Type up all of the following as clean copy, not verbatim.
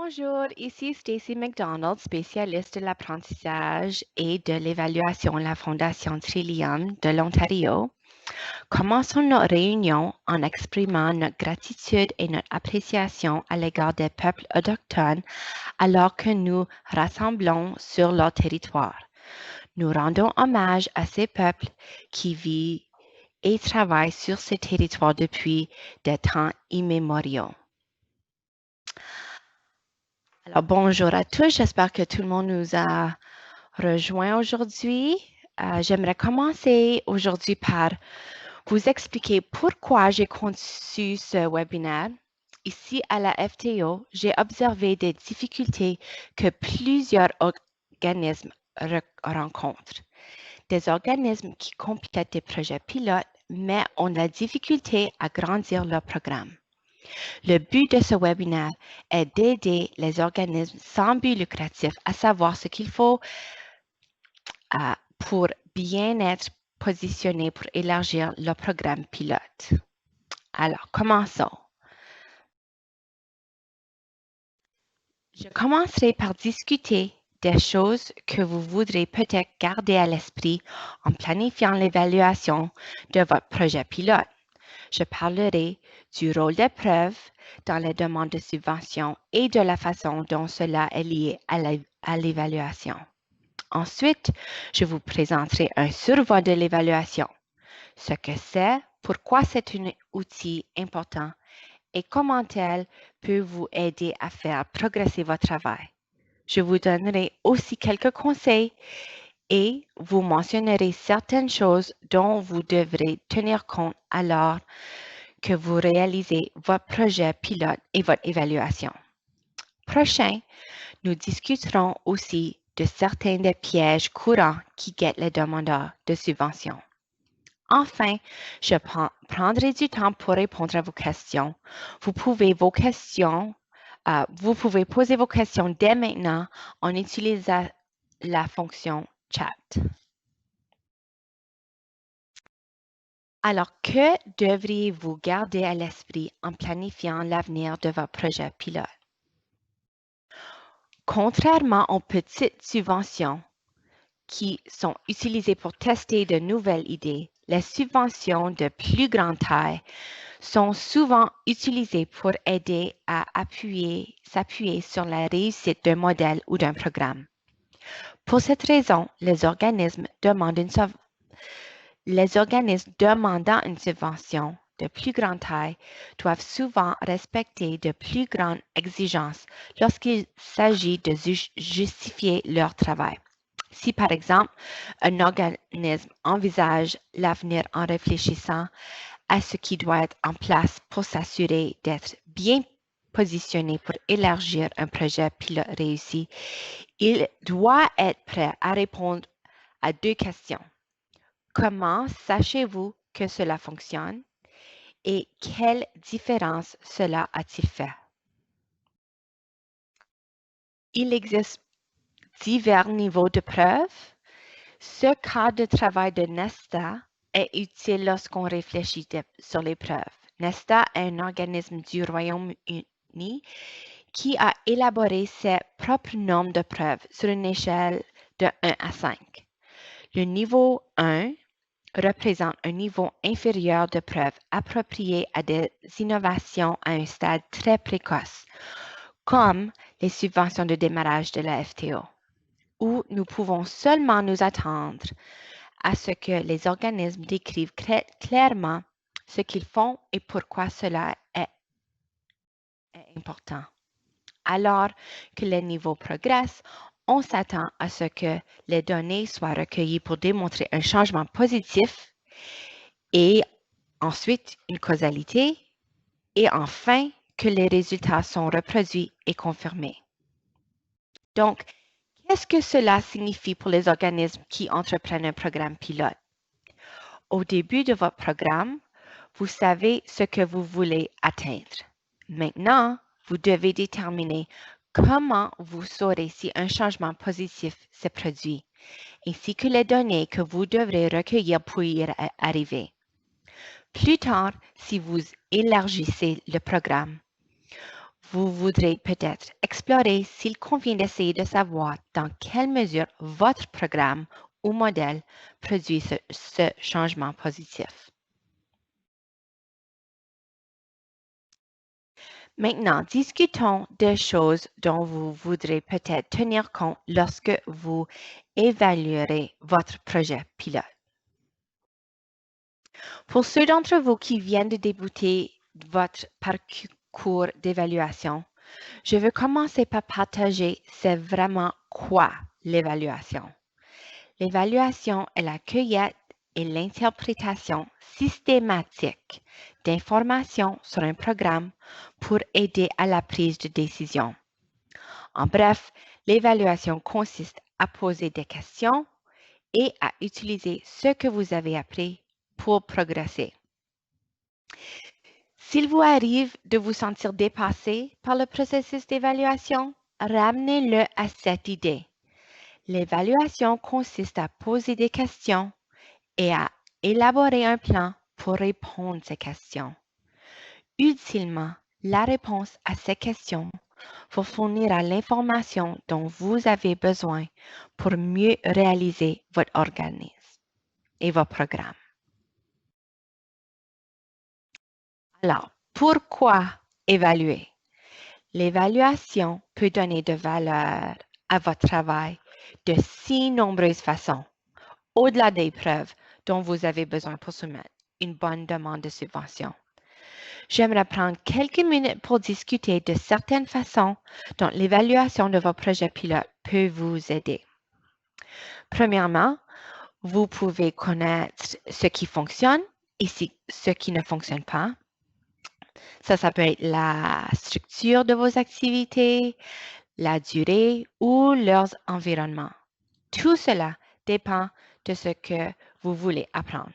Bonjour, ici Stacy McDonald, spécialiste de l'apprentissage et de l'évaluation à la Fondation Trillium de l'Ontario. Commençons notre réunion en exprimant notre gratitude et notre appréciation à l'égard des peuples autochtones alors que nous rassemblons sur leur territoire. Nous rendons hommage à ces peuples qui vivent et travaillent sur ces territoires depuis des temps immémoriaux. Alors, bonjour à tous. J'espère que tout le monde nous a rejoints aujourd'hui. J'aimerais commencer aujourd'hui par vous expliquer pourquoi j'ai conçu ce webinaire. Ici, à la FTO, j'ai observé des difficultés que plusieurs organismes rencontrent. Des organismes qui complètent des projets pilotes, mais ont la difficulté à grandir leur programme. Le but de ce webinaire est d'aider les organismes sans but lucratif à savoir ce qu'il faut pour bien être positionnés pour élargir leur programme pilote. Alors, commençons. Je commencerai par discuter des choses que vous voudrez peut-être garder à l'esprit en planifiant l'évaluation de votre projet pilote. Je parlerai du rôle des preuves dans les demandes de subvention et de la façon dont cela est lié à l'évaluation. Ensuite, je vous présenterai un survol de l'évaluation, ce que c'est, pourquoi c'est un outil important et comment elle peut vous aider à faire progresser votre travail. Je vous donnerai aussi quelques conseils et vous mentionnerai certaines choses dont vous devrez tenir compte alors que vous réalisez votre projet pilote et votre évaluation. Prochain, nous discuterons aussi de certains des pièges courants qui guettent les demandeurs de subventions. Enfin, je prendrai du temps pour répondre à vos questions. Vous pouvez poser vos questions dès maintenant en utilisant la fonction chat. Alors, que devriez-vous garder à l'esprit en planifiant l'avenir de votre projet pilote? Contrairement aux petites subventions qui sont utilisées pour tester de nouvelles idées, les subventions de plus grande taille sont souvent utilisées pour aider à s'appuyer sur la réussite d'un modèle ou d'un programme. Pour cette raison, les organismes demandant une subvention de plus grande taille doivent souvent respecter de plus grandes exigences lorsqu'il s'agit de justifier leur travail. Si, par exemple, un organisme envisage l'avenir en réfléchissant à ce qui doit être en place pour s'assurer d'être bien positionné pour élargir un projet pilote réussi, il doit être prêt à répondre à deux questions. Comment sachez-vous que cela fonctionne et quelle différence cela a-t-il fait? Il existe divers niveaux de preuves. Ce cas de travail de Nesta est utile lorsqu'on réfléchit sur les preuves. Nesta est un organisme du Royaume-Uni qui a élaboré ses propres normes de preuves sur une échelle de 1 à 5. Le niveau 1 représente un niveau inférieur de preuves approprié à des innovations à un stade très précoce, comme les subventions de démarrage de la FTO, où nous pouvons seulement nous attendre à ce que les organismes décrivent clairement ce qu'ils font et pourquoi cela est important. Alors que les niveaux progressent, on s'attend à ce que les données soient recueillies pour démontrer un changement positif et ensuite une causalité et enfin que les résultats sont reproduits et confirmés. Donc, qu'est-ce que cela signifie pour les organismes qui entreprennent un programme pilote? Au début de votre programme, vous savez ce que vous voulez atteindre. Maintenant, vous devez déterminer comment vous saurez si un changement positif se produit, ainsi que les données que vous devrez recueillir pour y arriver. Plus tard, si vous élargissez le programme, vous voudrez peut-être explorer s'il convient d'essayer de savoir dans quelle mesure votre programme ou modèle produit ce changement positif. Maintenant, discutons des choses dont vous voudrez peut-être tenir compte lorsque vous évaluerez votre projet pilote. Pour ceux d'entre vous qui viennent de débuter votre parcours d'évaluation, je veux commencer par partager c'est vraiment quoi l'évaluation. L'évaluation est la cueillette et l'interprétation systématique d'informations sur un programme pour aider à la prise de décision. En bref, l'évaluation consiste à poser des questions et à utiliser ce que vous avez appris pour progresser. S'il vous arrive de vous sentir dépassé par le processus d'évaluation, ramenez-le à cette idée. L'évaluation consiste à poser des questions et à élaborer un plan pour répondre à ces questions. Utilement, la réponse à ces questions vous fournira l'information dont vous avez besoin pour mieux réaliser votre organisme et vos programmes. Alors, pourquoi évaluer? L'évaluation peut donner de valeur à votre travail de si nombreuses façons, au-delà des preuves dont vous avez besoin pour soumettre une bonne demande de subvention. J'aimerais prendre quelques minutes pour discuter de certaines façons dont l'évaluation de vos projets pilotes peut vous aider. Premièrement, vous pouvez connaître ce qui fonctionne et ce qui ne fonctionne pas. Ça peut être la structure de vos activités, la durée ou leurs environnements. Tout cela dépend de ce que vous voulez apprendre.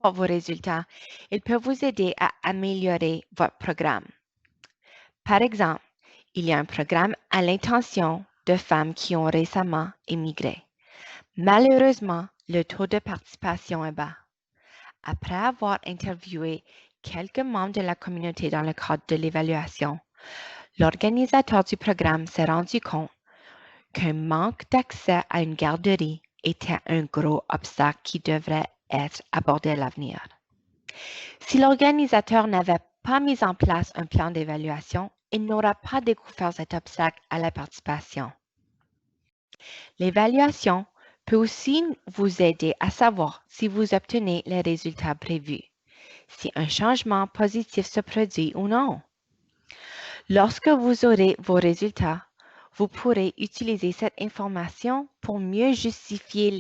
Pour vos résultats, ils peuvent vous aider à améliorer votre programme. Par exemple, il y a un programme à l'intention de femmes qui ont récemment émigré. Malheureusement, le taux de participation est bas. Après avoir interviewé quelques membres de la communauté dans le cadre de l'évaluation, l'organisateur du programme s'est rendu compte qu'un manque d'accès à une garderie était un gros obstacle qui devrait être abordé à l'avenir. Si l'organisateur n'avait pas mis en place un plan d'évaluation, il n'aura pas découvert cet obstacle à la participation. L'évaluation peut aussi vous aider à savoir si vous obtenez les résultats prévus, si un changement positif se produit ou non. Lorsque vous aurez vos résultats, vous pourrez utiliser cette information pour mieux justifier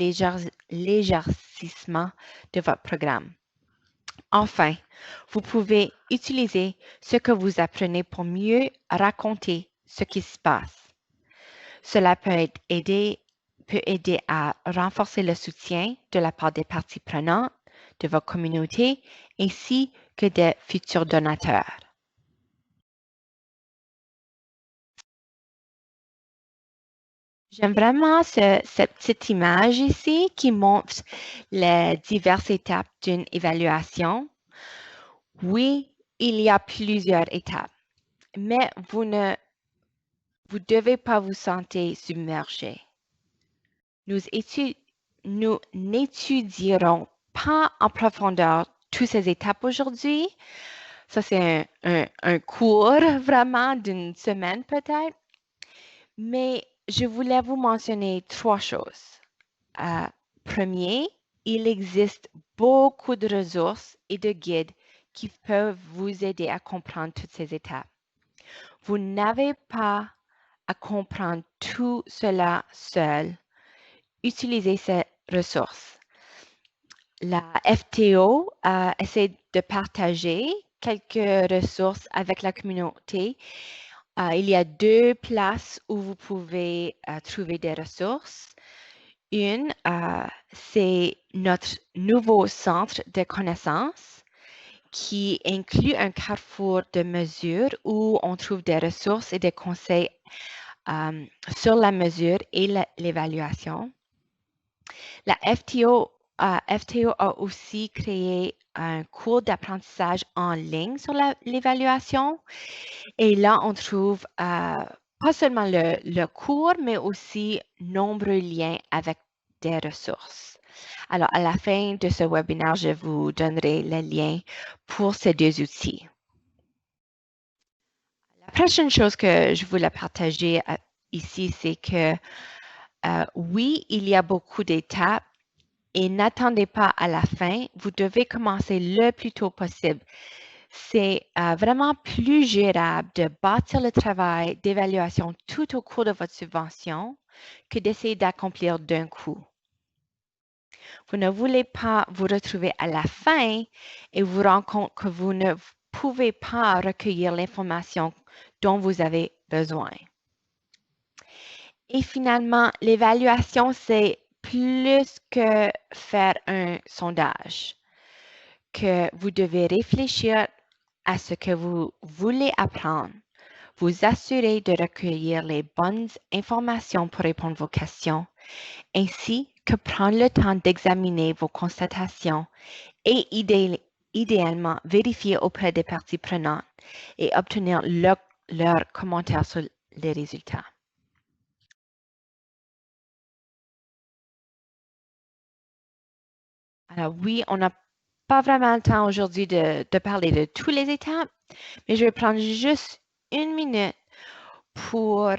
l'élargissement de votre programme. Enfin, vous pouvez utiliser ce que vous apprenez pour mieux raconter ce qui se passe. Cela peut aider à renforcer le soutien de la part des parties prenantes de votre communauté ainsi que des futurs donateurs. J'aime vraiment cette petite image ici qui montre les diverses étapes d'une évaluation. Oui, il y a plusieurs étapes, mais vous devez pas vous sentir submergé. Nous n'étudierons pas en profondeur toutes ces étapes aujourd'hui. Ça, c'est un cours vraiment d'une semaine peut-être. Mais je voulais vous mentionner trois choses. Premier, il existe beaucoup de ressources et de guides qui peuvent vous aider à comprendre toutes ces étapes. Vous n'avez pas à comprendre tout cela seul. Utilisez ces ressources. La FTO essaie de partager quelques ressources avec la communauté. Il y a deux places où vous pouvez trouver des ressources. Une, c'est notre nouveau centre de connaissances qui inclut un carrefour de mesures où on trouve des ressources et des conseils sur la mesure et l'évaluation. La FTO FTO a aussi créé un cours d'apprentissage en ligne sur l'évaluation. Et là, on trouve pas seulement le cours, mais aussi nombreux liens avec des ressources. Alors, à la fin de ce webinaire, je vous donnerai le lien pour ces deux outils. La prochaine chose que je voulais partager ici, c'est que oui, il y a beaucoup d'étapes et n'attendez pas à la fin. Vous devez commencer le plus tôt possible. C'est vraiment plus gérable de bâtir le travail d'évaluation tout au cours de votre subvention que d'essayer d'accomplir d'un coup. Vous ne voulez pas vous retrouver à la fin et vous rendre compte que vous ne pouvez pas recueillir l'information dont vous avez besoin. Et finalement, l'évaluation, c'est plus que faire un sondage, que vous devez réfléchir à ce que vous voulez apprendre, vous assurer de recueillir les bonnes informations pour répondre à vos questions, ainsi que prendre le temps d'examiner vos constatations et idéalement vérifier auprès des parties prenantes et obtenir leurs commentaires sur les résultats. Alors oui, on n'a pas vraiment le temps aujourd'hui de parler de toutes les étapes, mais je vais prendre juste une minute pour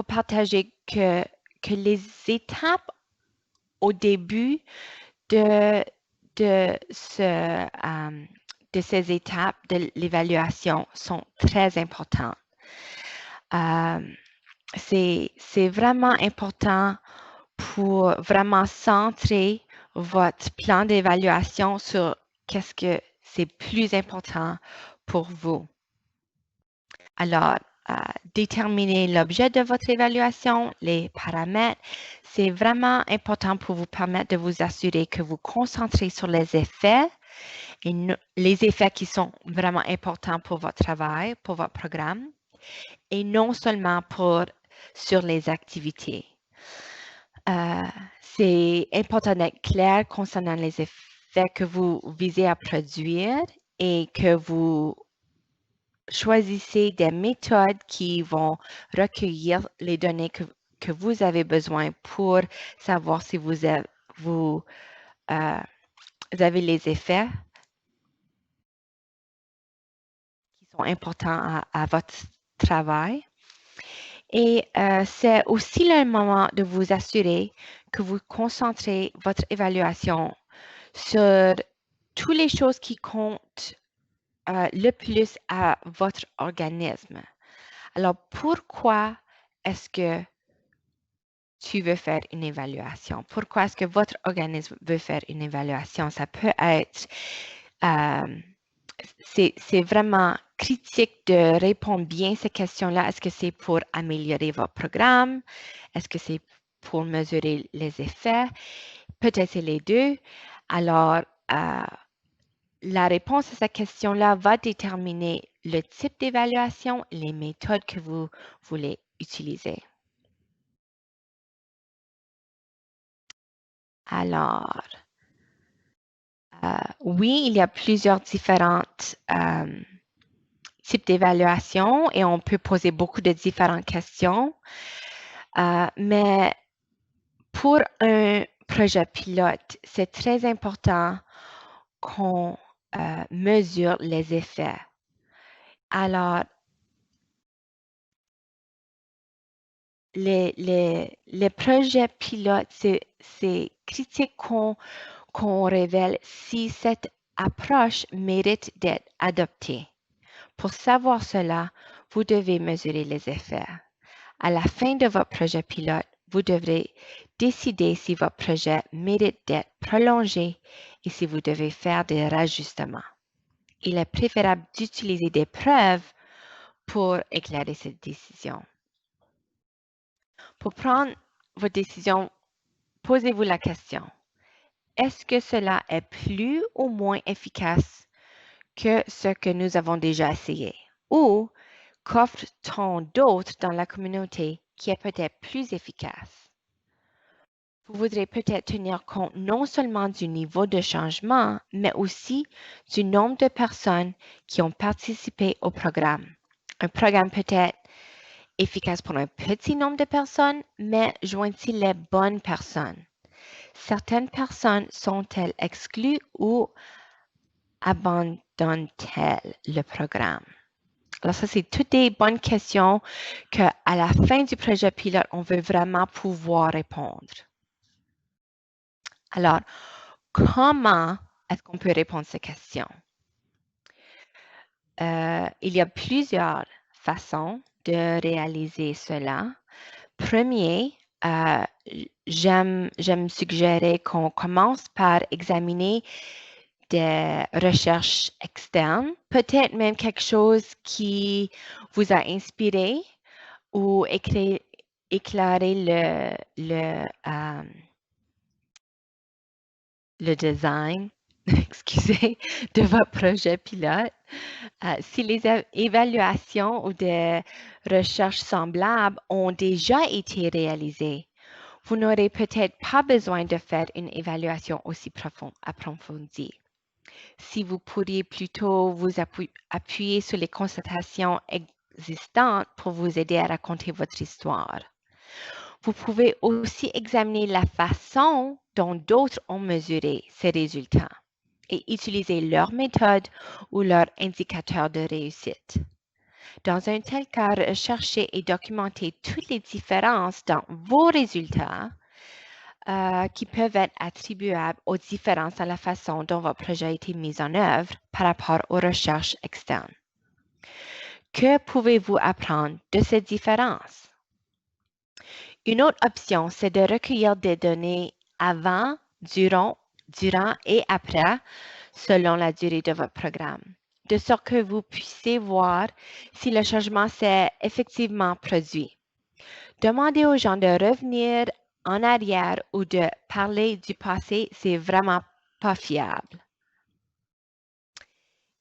partager que les étapes au début de ces étapes de l'évaluation sont très importantes. C'est vraiment important pour vraiment centrer votre plan d'évaluation sur qu'est-ce que c'est plus important pour vous. Alors, déterminer l'objet de votre évaluation, les paramètres, c'est vraiment important pour vous permettre de vous assurer que vous concentrez sur les effets et les effets qui sont vraiment importants pour votre travail, pour votre programme, et non seulement sur les activités. C'est important d'être clair concernant les effets que vous visez à produire et que vous choisissez des méthodes qui vont recueillir les données que vous avez besoin pour savoir si vous avez les effets qui sont importants à votre travail. Et c'est aussi le moment de vous assurer que vous concentrez votre évaluation sur toutes les choses qui comptent le plus à votre organisme. Alors, pourquoi est-ce que tu veux faire une évaluation? Pourquoi est-ce que votre organisme veut faire une évaluation? Ça peut être, c'est vraiment critique de répondre bien à ces questions-là. Est-ce que c'est pour améliorer votre programme? Est-ce que c'est pour mesurer les effets? Peut-être c'est les deux. Alors, la réponse à cette question-là va déterminer le type d'évaluation, les méthodes que vous voulez utiliser. Alors, oui, il y a plusieurs différentes types d'évaluation et on peut poser beaucoup de différentes questions. Mais pour un projet pilote, c'est très important qu'on mesure les effets. Alors, les projets pilotes, c'est critique qu'on révèle si cette approche mérite d'être adoptée. Pour savoir cela, vous devez mesurer les effets. À la fin de votre projet pilote, vous devrez décider si votre projet mérite d'être prolongé et si vous devez faire des rajustements. Il est préférable d'utiliser des preuves pour éclairer cette décision. Pour prendre votre décision, posez-vous la question. Est-ce que cela est plus ou moins efficace que ce que nous avons déjà essayé? Ou qu'offre-t-on d'autre dans la communauté qui est peut-être plus efficace? Vous voudrez peut-être tenir compte non seulement du niveau de changement, mais aussi du nombre de personnes qui ont participé au programme. Un programme peut être efficace pour un petit nombre de personnes, mais joint-il les bonnes personnes? Certaines personnes sont-elles exclues ou abandonnent-elles le programme? Alors ça, c'est toutes des bonnes questions qu'à la fin du projet pilote, on veut vraiment pouvoir répondre. Alors, comment est-ce qu'on peut répondre à ces questions? Il y a plusieurs façons de réaliser cela. Premier, j'aime suggérer qu'on commence par examiner des recherches externes, peut-être même quelque chose qui vous a inspiré ou éclairer le design, excusez, de votre projet pilote. Si les évaluations ou des recherches semblables ont déjà été réalisées, vous n'aurez peut-être pas besoin de faire une évaluation aussi approfondie. Si vous pourriez plutôt vous appuyer sur les constatations existantes pour vous aider à raconter votre histoire. Vous pouvez aussi examiner la façon dont d'autres ont mesuré ces résultats et utiliser leur méthode ou leur indicateur de réussite. Dans un tel cas, recherchez et documentez toutes les différences dans vos résultats qui peuvent être attribuables aux différences dans la façon dont votre projet a été mis en œuvre par rapport aux recherches externes. Que pouvez-vous apprendre de ces différences? Une autre option, c'est de recueillir des données avant, durant et après, selon la durée de votre programme, de sorte que vous puissiez voir si le changement s'est effectivement produit. Demandez aux gens de revenir en arrière ou de parler du passé, c'est vraiment pas fiable.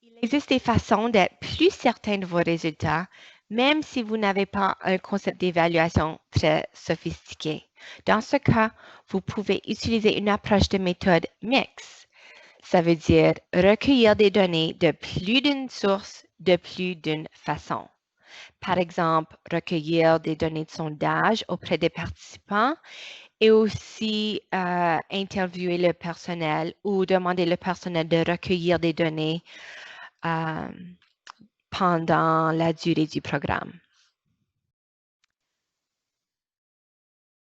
Il existe des façons d'être plus certain de vos résultats, même si vous n'avez pas un concept d'évaluation très sophistiqué. Dans ce cas, vous pouvez utiliser une approche de méthode mixte. Ça veut dire recueillir des données de plus d'une source, de plus d'une façon. Par exemple, recueillir des données de sondage auprès des participants et aussi interviewer le personnel ou demander le personnel de recueillir des données pendant la durée du programme.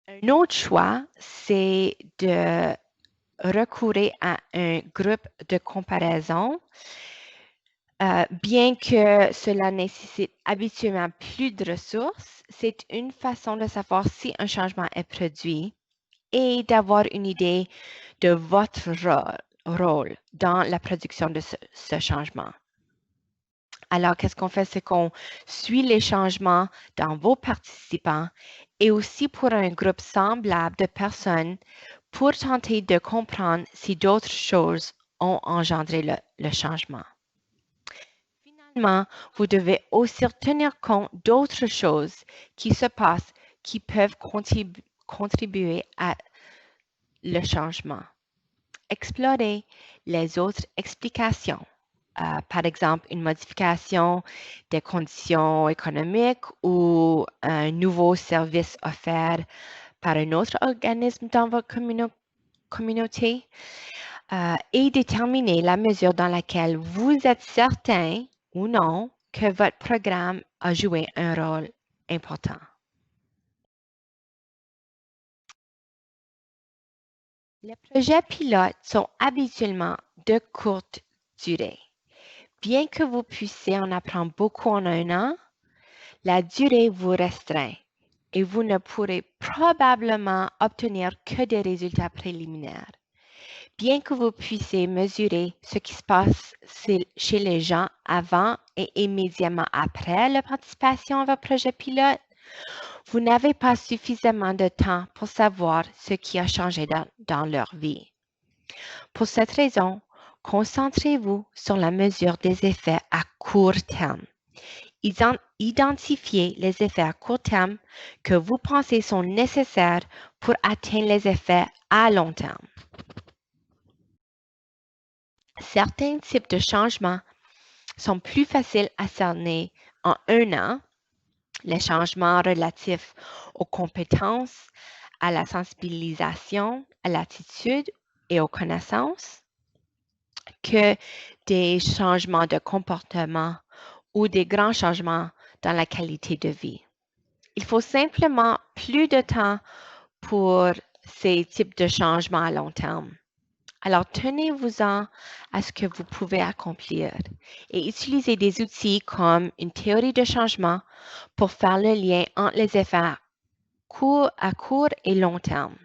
Un autre choix, c'est de recourir à un groupe de comparaison. Bien que cela nécessite habituellement plus de ressources, c'est une façon de savoir si un changement est produit et d'avoir une idée de votre rôle dans la production de ce changement. Alors, qu'est-ce qu'on fait? C'est qu'on suit les changements dans vos participants et aussi pour un groupe semblable de personnes pour tenter de comprendre si d'autres choses ont engendré le changement. Finalement, vous devez aussi tenir compte d'autres choses qui se passent qui peuvent contribuer à le changement. Explorez les autres explications. Par exemple, une modification des conditions économiques ou un nouveau service offert par un autre organisme dans votre communauté et déterminer la mesure dans laquelle vous êtes certain ou non que votre programme a joué un rôle important. Les projets pilotes sont habituellement de courte durée. Bien que vous puissiez en apprendre beaucoup en un an, la durée vous restreint et vous ne pourrez probablement obtenir que des résultats préliminaires. Bien que vous puissiez mesurer ce qui se passe chez les gens avant et immédiatement après la participation à votre projet pilote, vous n'avez pas suffisamment de temps pour savoir ce qui a changé dans leur vie. Pour cette raison, concentrez-vous sur la mesure des effets à court terme. Identifiez les effets à court terme que vous pensez sont nécessaires pour atteindre les effets à long terme. Certains types de changements sont plus faciles à cerner en un an, les changements relatifs aux compétences, à la sensibilisation, à l'attitude et aux connaissances, que des changements de comportement ou des grands changements dans la qualité de vie. Il faut simplement plus de temps pour ces types de changements à long terme. Alors, tenez-vous-en à ce que vous pouvez accomplir et utilisez des outils comme une théorie de changement pour faire le lien entre les effets à court et long terme.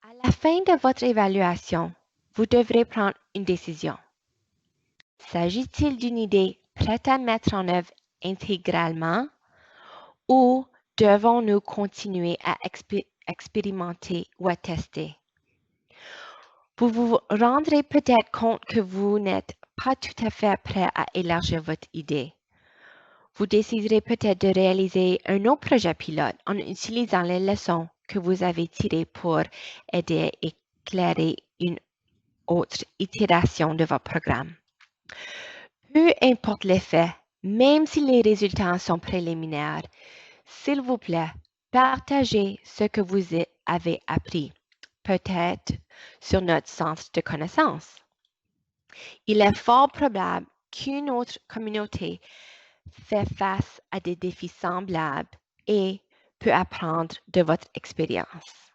À la fin de votre évaluation, vous devrez prendre une décision. S'agit-il d'une idée prête à mettre en œuvre intégralement ou devons-nous continuer à expérimenter ou à tester? Vous vous rendrez peut-être compte que vous n'êtes pas tout à fait prêt à élargir votre idée. Vous déciderez peut-être de réaliser un autre projet pilote en utilisant les leçons que vous avez tirées pour aider à éclairer une autre itération de votre programme. Peu importe l'effet, même si les résultats sont préliminaires, s'il vous plaît, partagez ce que vous avez appris, peut-être sur notre centre de connaissances. Il est fort probable qu'une autre communauté fait face à des défis semblables et peut apprendre de votre expérience.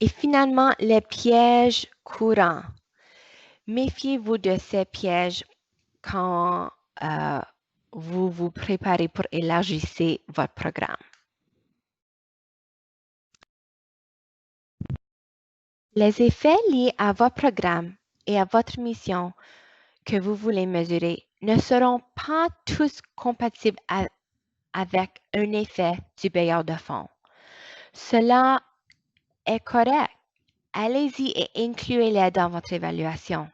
Et finalement, les pièges courants. Méfiez-vous de ces pièges quand vous vous préparez pour élargir votre programme. Les effets liés à votre programme et à votre mission que vous voulez mesurer ne seront pas tous compatibles avec un effet du bailleur de fonds. Cela est correct. Allez-y et incluez-les dans votre évaluation.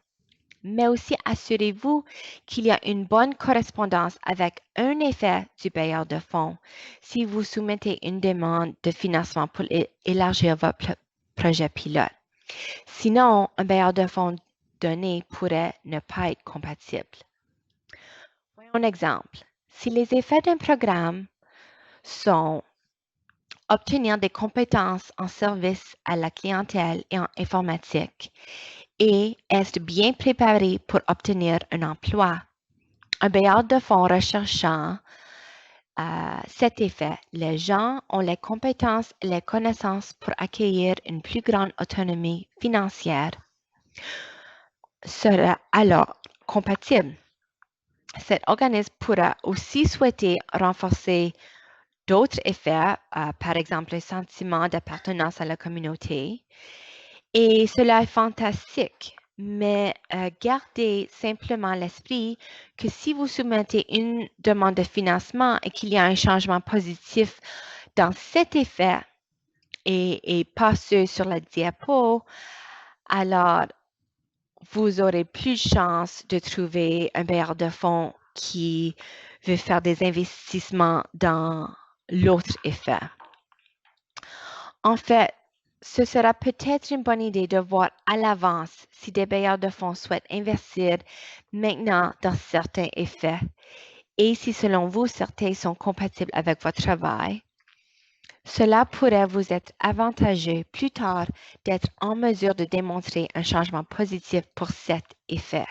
Mais aussi assurez-vous qu'il y a une bonne correspondance avec un effet du bailleur de fonds si vous soumettez une demande de financement pour élargir votre projet pilote. Sinon, un bailleur de fonds donné pourrait ne pas être compatible. Voyons un exemple. Si les effets d'un programme sont obtenir des compétences en service à la clientèle et en informatique et être bien préparé pour obtenir un emploi. Un bailleur de fonds recherchant cet effet, les gens ont les compétences et les connaissances pour acquérir une plus grande autonomie financière sera alors compatible. Cet organisme pourra aussi souhaiter renforcer d'autres effets, par exemple le sentiment d'appartenance à la communauté. Et cela est fantastique, mais gardez simplement à l'esprit que si vous soumettez une demande de financement et qu'il y a un changement positif dans cet effet et pas ceux sur la diapo, alors vous aurez plus de chances de trouver un bailleur de fonds qui veut faire des investissements dans l'autre effet. En fait, ce sera peut-être une bonne idée de voir à l'avance si des bailleurs de fonds souhaitent investir maintenant dans certains effets et si selon vous, certains sont compatibles avec votre travail. Cela pourrait vous être avantageux plus tard d'être en mesure de démontrer un changement positif pour cet effet.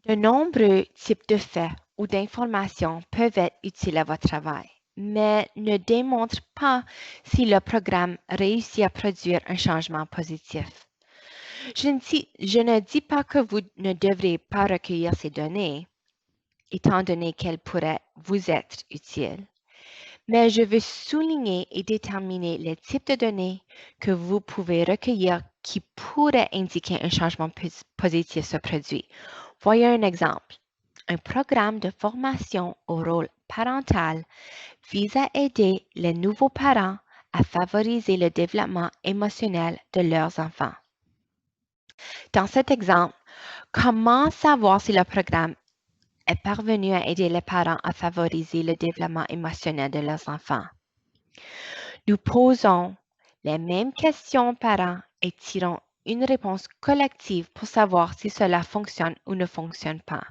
De nombreux types de faits ou d'informations peuvent être utiles à votre travail, mais ne démontrent pas si le programme réussit à produire un changement positif. Je ne dis pas que vous ne devrez pas recueillir ces données, étant donné qu'elles pourraient vous être utiles, mais je veux souligner et déterminer les types de données que vous pouvez recueillir qui pourraient indiquer un changement positif se produit. Voyons un exemple. Un programme de formation au rôle parental vise à aider les nouveaux parents à favoriser le développement émotionnel de leurs enfants. Dans cet exemple, comment savoir si le programme est parvenu à aider les parents à favoriser le développement émotionnel de leurs enfants? Nous posons les mêmes questions aux parents et tirons une réponse collective pour savoir si cela fonctionne ou ne fonctionne pas.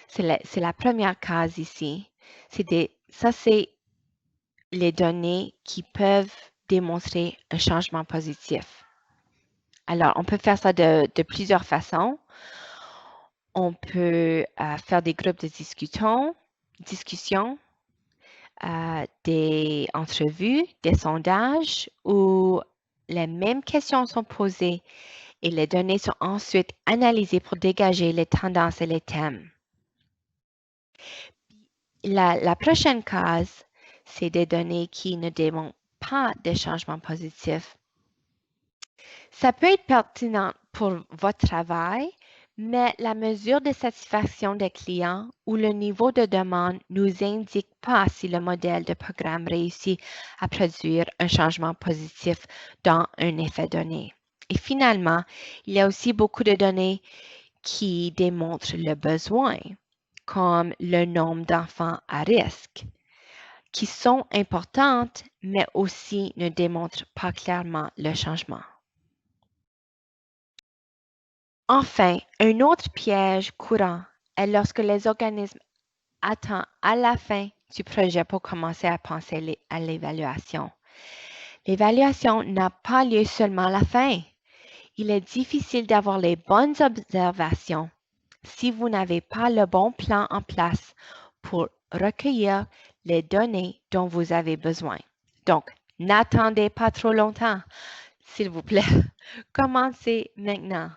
C'est la première case ici. Ça, c'est les données qui peuvent démontrer un changement positif. Alors, on peut faire ça de plusieurs façons. On peut faire des groupes de discussion, des entrevues, des sondages où les mêmes questions sont posées et les données sont ensuite analysées pour dégager les tendances et les thèmes. La prochaine case, c'est des données qui ne démontrent pas des changements positifs. Ça peut être pertinent pour votre travail, mais la mesure de satisfaction des clients ou le niveau de demande ne nous indique pas si le modèle de programme réussit à produire un changement positif dans un effet donné. Et finalement, il y a aussi beaucoup de données qui démontrent le besoin, comme le nombre d'enfants à risque, qui sont importantes, mais aussi ne démontrent pas clairement le changement. Enfin, un autre piège courant est lorsque les organismes attendent à la fin du projet pour commencer à penser à l'évaluation. L'évaluation n'a pas lieu seulement à la fin. Il est difficile d'avoir les bonnes observations si vous n'avez pas le bon plan en place pour recueillir les données dont vous avez besoin. Donc, n'attendez pas trop longtemps, s'il vous plaît. Commencez maintenant.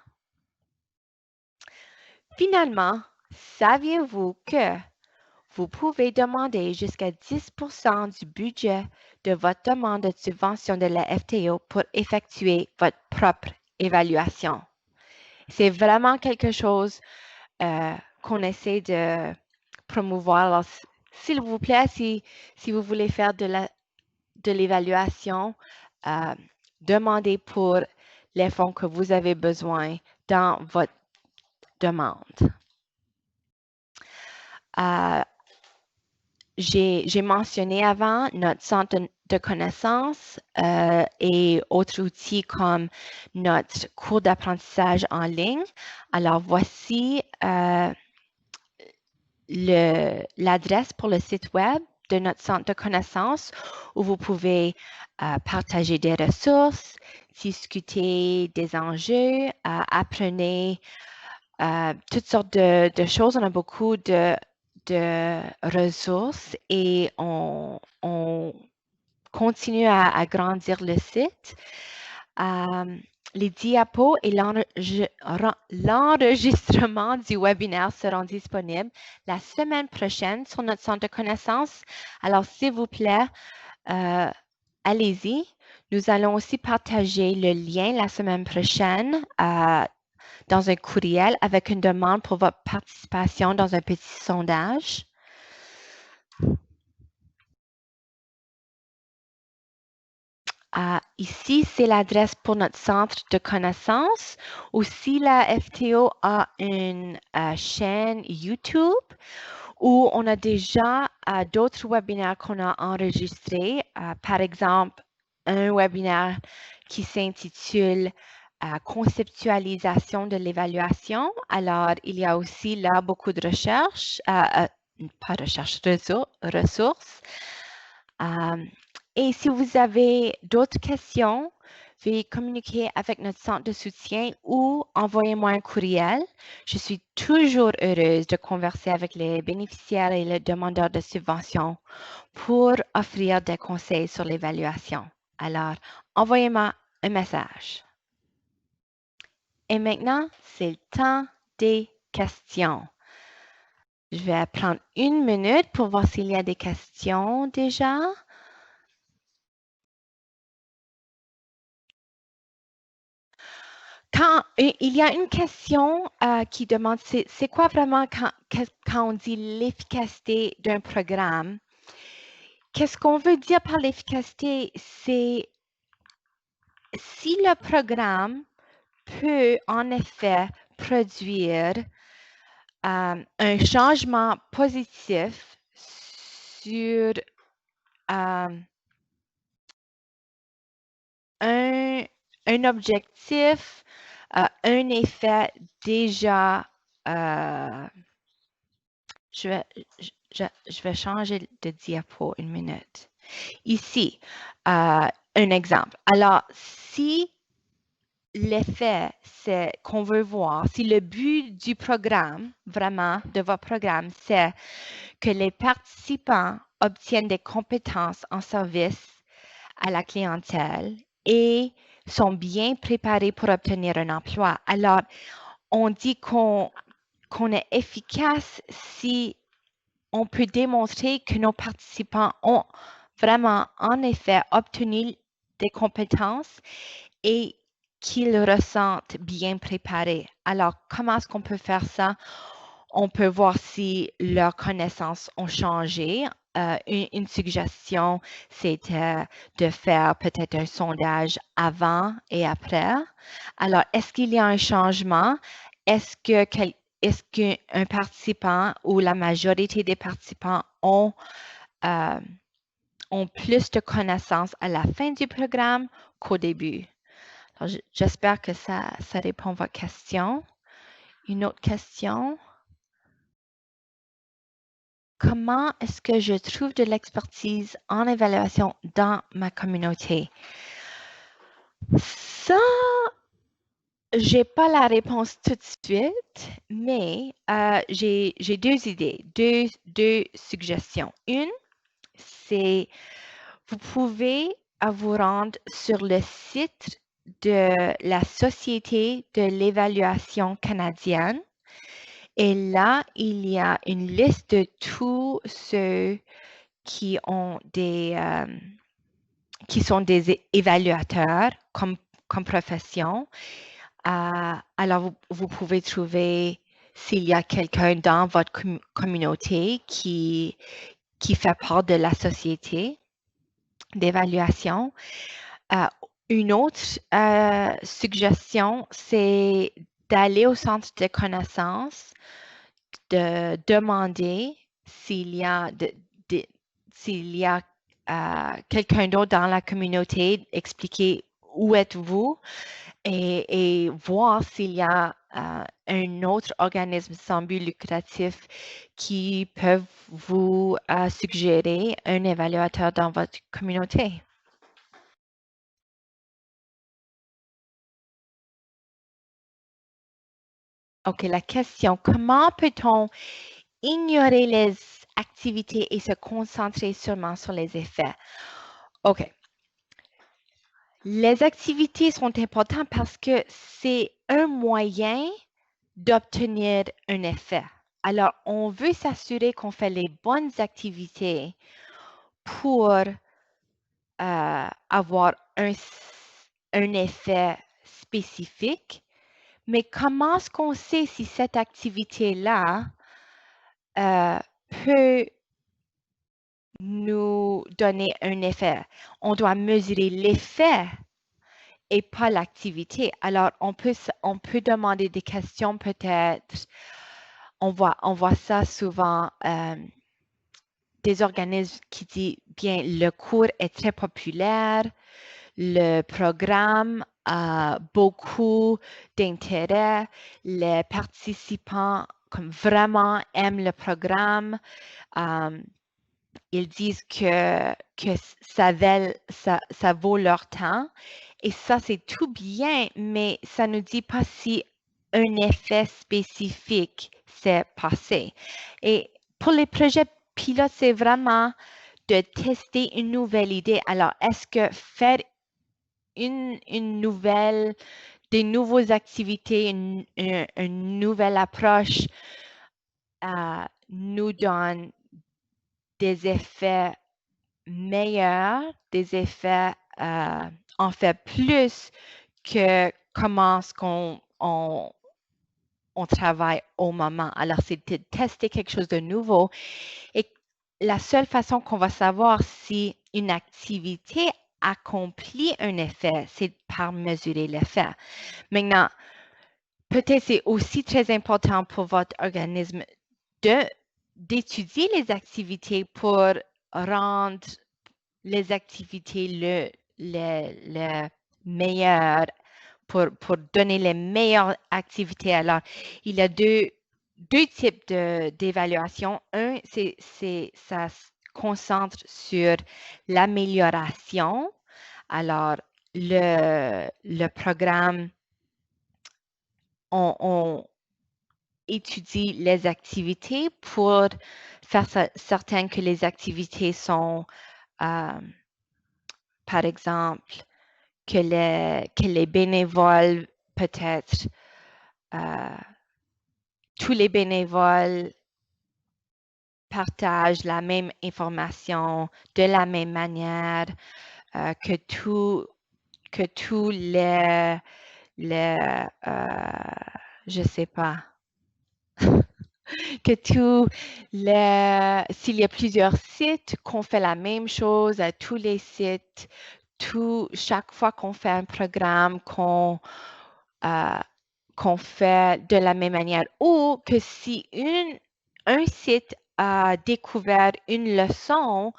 Finalement, saviez-vous que vous pouvez demander jusqu'à 10% du budget de votre demande de subvention de la FTO pour effectuer votre propre évaluation? C'est vraiment quelque chose qu'on essaie de promouvoir. Alors, s'il vous plaît, si vous voulez faire de l'évaluation, demandez pour les fonds que vous avez besoin dans votre demande. J'ai mentionné avant notre centre de connaissances et autres outils comme notre cours d'apprentissage en ligne. Alors, voici l'adresse pour le site web de notre centre de connaissances où vous pouvez partager des ressources, discuter des enjeux, apprenez toutes sortes de choses. On a beaucoup de ressources et on continue à agrandir le site. Les diapos et l'enregistrement du webinaire seront disponibles la semaine prochaine sur notre centre de connaissances. Alors, s'il vous plaît, allez-y. Nous allons aussi partager le lien la semaine prochaine dans un courriel avec une demande pour votre participation dans un petit sondage. Ici, c'est l'adresse pour notre centre de connaissances. Aussi, la FTO a une chaîne YouTube où on a déjà d'autres webinaires qu'on a enregistrés. Par exemple, un webinaire qui s'intitule Conceptualisation de l'évaluation. Alors, il y a aussi là beaucoup de recherches, pas recherche, ressources. Et si vous avez d'autres questions, veuillez communiquer avec notre centre de soutien ou envoyez-moi un courriel. Je suis toujours heureuse de converser avec les bénéficiaires et les demandeurs de subventions pour offrir des conseils sur l'évaluation. Alors, envoyez-moi un message. Et maintenant, c'est le temps des questions. Je vais prendre une minute pour voir s'il y a des questions déjà. Quand il y a une question qui demande, c'est quoi vraiment quand on dit l'efficacité d'un programme? Qu'est-ce qu'on veut dire par l'efficacité? C'est si le programme peut en effet produire un changement positif sur un objectif, un effet déjà, je vais changer de diapo une minute. Ici, un exemple. Alors, si l'effet, c'est qu'on veut voir, si le but du programme, vraiment, de votre programme, c'est que les participants obtiennent des compétences en service à la clientèle et sont bien préparés pour obtenir un emploi. Alors, on dit qu'on est efficace si on peut démontrer que nos participants ont vraiment, en effet, obtenu des compétences et qu'ils ressentent bien préparés. Alors, comment est-ce qu'on peut faire ça? On peut voir si leurs connaissances ont changé. Une suggestion, c'était de faire peut-être un sondage avant et après. Alors, est-ce qu'il y a un changement? Est-ce qu'un participant ou la majorité des participants ont plus de connaissances à la fin du programme qu'au début? Alors, j'espère que ça répond à votre question. Une autre question? Comment est-ce que je trouve de l'expertise en évaluation dans ma communauté? Ça, j'ai pas la réponse tout de suite, mais j'ai deux idées, deux suggestions. Une, c'est vous pouvez vous rendre sur le site de la Société de l'évaluation canadienne. Et là, il y a une liste de tous ceux qui sont des évaluateurs comme profession. Alors, vous pouvez trouver s'il y a quelqu'un dans votre communauté qui fait part de la société d'évaluation. Une autre suggestion, c'est d'aller au centre de connaissances, de demander s'il y a, quelqu'un d'autre dans la communauté, expliquer où êtes-vous et voir s'il y a un autre organisme sans but lucratif qui peut vous suggérer un évaluateur dans votre communauté. OK, la question, comment peut-on ignorer les activités et se concentrer seulement sur les effets? OK. Les activités sont importantes parce que c'est un moyen d'obtenir un effet. Alors, on veut s'assurer qu'on fait les bonnes activités pour avoir un effet spécifique. Mais comment est-ce qu'on sait si cette activité-là peut nous donner un effet? On doit mesurer l'effet et pas l'activité. Alors, on peut demander des questions peut-être. On voit ça souvent, des organismes qui disent, bien, le cours est très populaire, le programme a beaucoup d'intérêt, les participants comme vraiment aiment le programme. Ils disent que ça vaut leur temps. Et ça, c'est tout bien, mais ça ne dit pas si un effet spécifique s'est passé. Et pour les projets pilotes, c'est vraiment de tester une nouvelle idée. Alors, est-ce que faire des nouvelles activités, une nouvelle approche nous donne des effets meilleurs, des effets en fait plus que comment est-ce on travaille au moment. Alors, c'est de tester quelque chose de nouveau. Et la seule façon qu'on va savoir si une activité accomplit un effet, c'est par mesurer l'effet. Maintenant, peut-être c'est aussi très important pour votre organisme d'étudier les activités pour rendre les activités le meilleur, pour donner les meilleures activités. Alors, il y a deux types d'évaluation. Un, ça se concentre sur l'amélioration. Alors, le programme, on étudie les activités pour faire certain que les activités sont, par exemple, que les bénévoles, peut-être, tous les bénévoles partagent la même information de la même manière, que tous je sais pas, que s'il y a plusieurs sites, qu'on fait la même chose à tous les sites, chaque fois qu'on fait un programme, qu'on fait de la même manière, ou que si un site a découvert une leçon,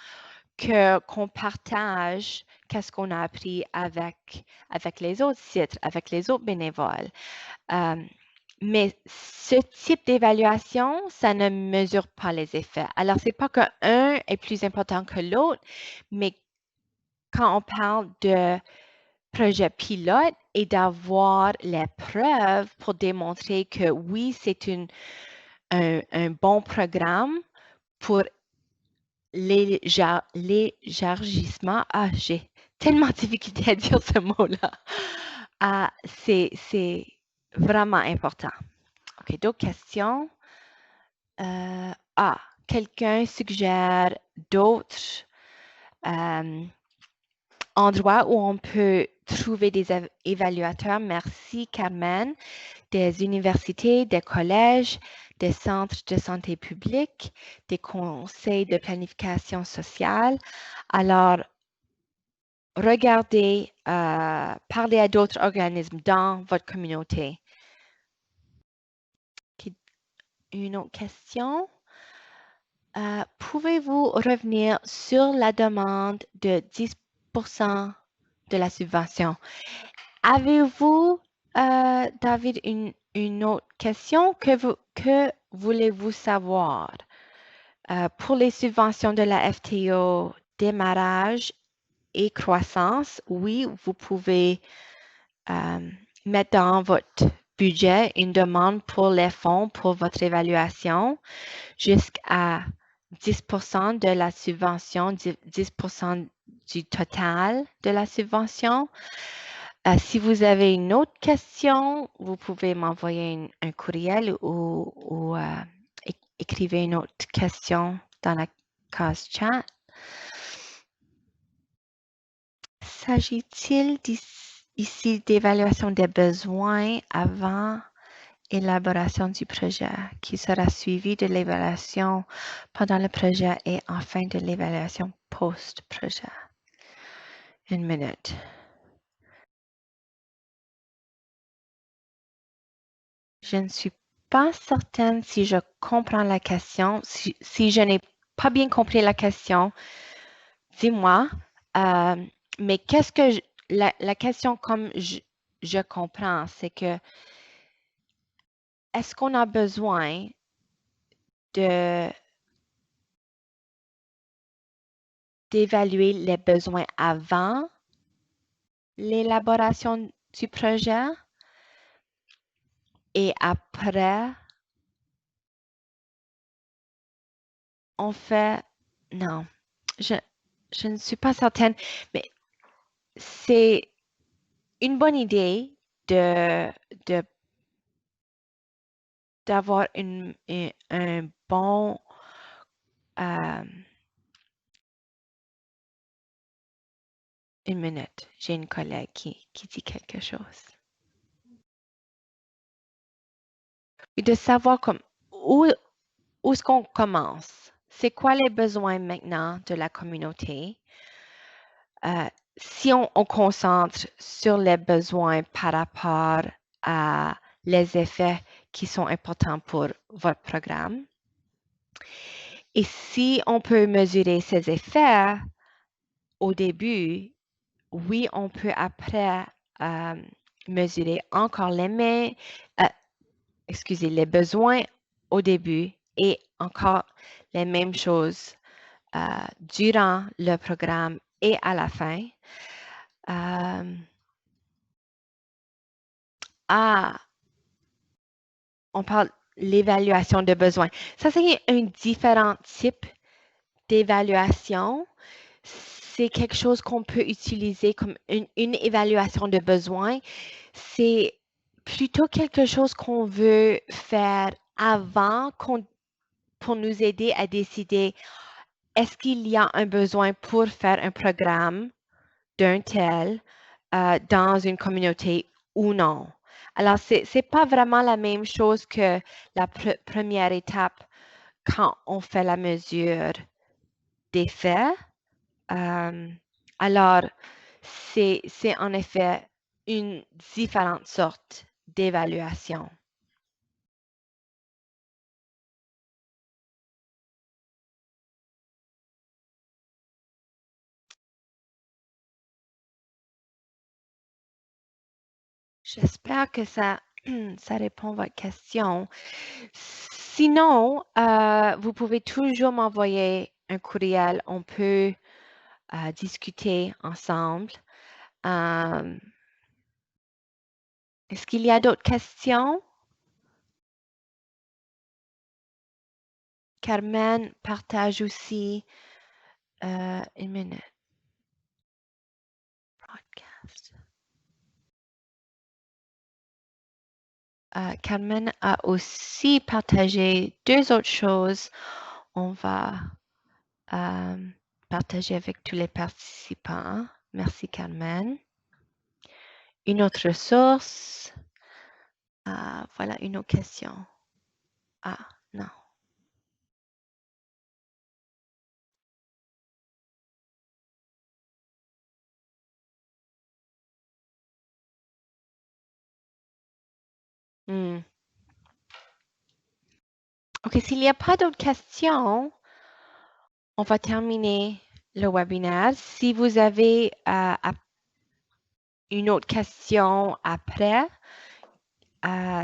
qu'on partage qu'est-ce qu'on a appris avec les autres sites, avec les autres bénévoles. Mais ce type d'évaluation, ça ne mesure pas les effets. Alors, c'est pas qu'un est plus important que l'autre, mais quand on parle de projet pilote et d'avoir les preuves pour démontrer que oui, c'est un bon programme pour l'élargissement. Ah, j'ai tellement de difficulté à dire ce mot-là. Ah, c'est vraiment important. OK, d'autres questions? Quelqu'un suggère d'autres endroits où on peut trouver des évaluateurs. Merci, Carmen. Des universités, des collèges, des centres de santé publique, des conseils de planification sociale. Alors, regardez, parlez à d'autres organismes dans votre communauté. Une autre question? Pouvez-vous revenir sur la demande de 10% de la subvention? Avez-vous, David, une autre question? Que voulez-vous savoir? Pour les subventions de la FTO, démarrage et croissance, oui, vous pouvez mettre dans votre budget une demande pour les fonds pour votre évaluation jusqu'à 10% de la subvention, 10% du total de la subvention. Si vous avez une autre question, vous pouvez m'envoyer un courriel ou écrivez une autre question dans la case chat. S'agit-il ici d'évaluation des besoins avant élaboration du projet, qui sera suivi de l'évaluation pendant le projet et enfin de l'évaluation post-projet? Une minute. Je ne suis pas certaine si je comprends la question. Si je n'ai pas bien compris la question, dis-moi. Mais qu'est-ce que la question comme je comprends, c'est que est-ce qu'on a besoin d'évaluer les besoins avant l'élaboration du projet et après on fait non, je ne suis pas certaine, mais c'est une bonne idée d'avoir un bon une minute, j'ai une collègue qui dit quelque chose. et de savoir où, où est-ce qu'on commence. C'est quoi les besoins maintenant de la communauté? Euh, si on concentre sur les besoins par rapport à les effets qui sont importants pour votre programme, et si on peut mesurer ces effets au début, oui, on peut après mesurer encore les besoins au début et encore les mêmes choses durant le programme et à la fin. On parle l'évaluation de besoins. Ça, c'est un différent type d'évaluation. C'est quelque chose qu'on peut utiliser comme une évaluation de besoins. C'est plutôt quelque chose qu'on veut faire avant pour nous aider à décider est-ce qu'il y a un besoin pour faire un programme d'un tel dans une communauté ou non. Alors, ce n'est pas vraiment la même chose que la première étape quand on fait la mesure des faits. Alors, c'est en effet une différente sorte d'évaluation. J'espère que ça répond à votre question. Sinon, vous pouvez toujours m'envoyer un courriel. On peut discuter ensemble. Est-ce qu'il y a d'autres questions? Carmen partage aussi une minute. Broadcast. Carmen a aussi partagé deux autres choses. On va partager avec tous les participants. Merci, Carmen. Une autre ressource. Voilà une autre question. Ah, non. OK, s'il n'y a pas d'autres questions, on va terminer le webinaire. Si vous avez une autre question après,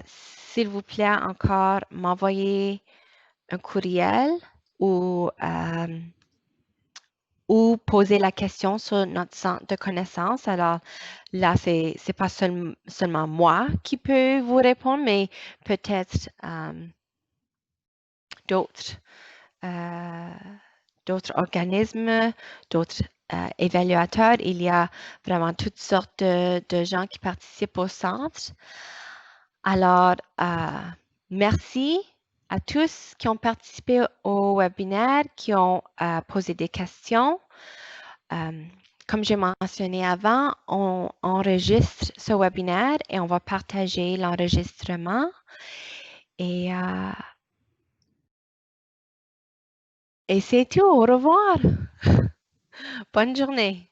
s'il vous plaît, encore m'envoyer un courriel ou poser la question sur notre centre de connaissances. Alors là, c'est pas seulement moi qui peux vous répondre, mais peut-être d'autres organismes, d'autres évaluateurs. Il y a vraiment toutes sortes de gens qui participent au centre. Alors, merci à tous qui ont participé au webinaire, qui ont posé des questions. Comme j'ai mentionné avant, on enregistre ce webinaire et on va partager l'enregistrement. Et c'est tout. Au revoir. Bonne journée.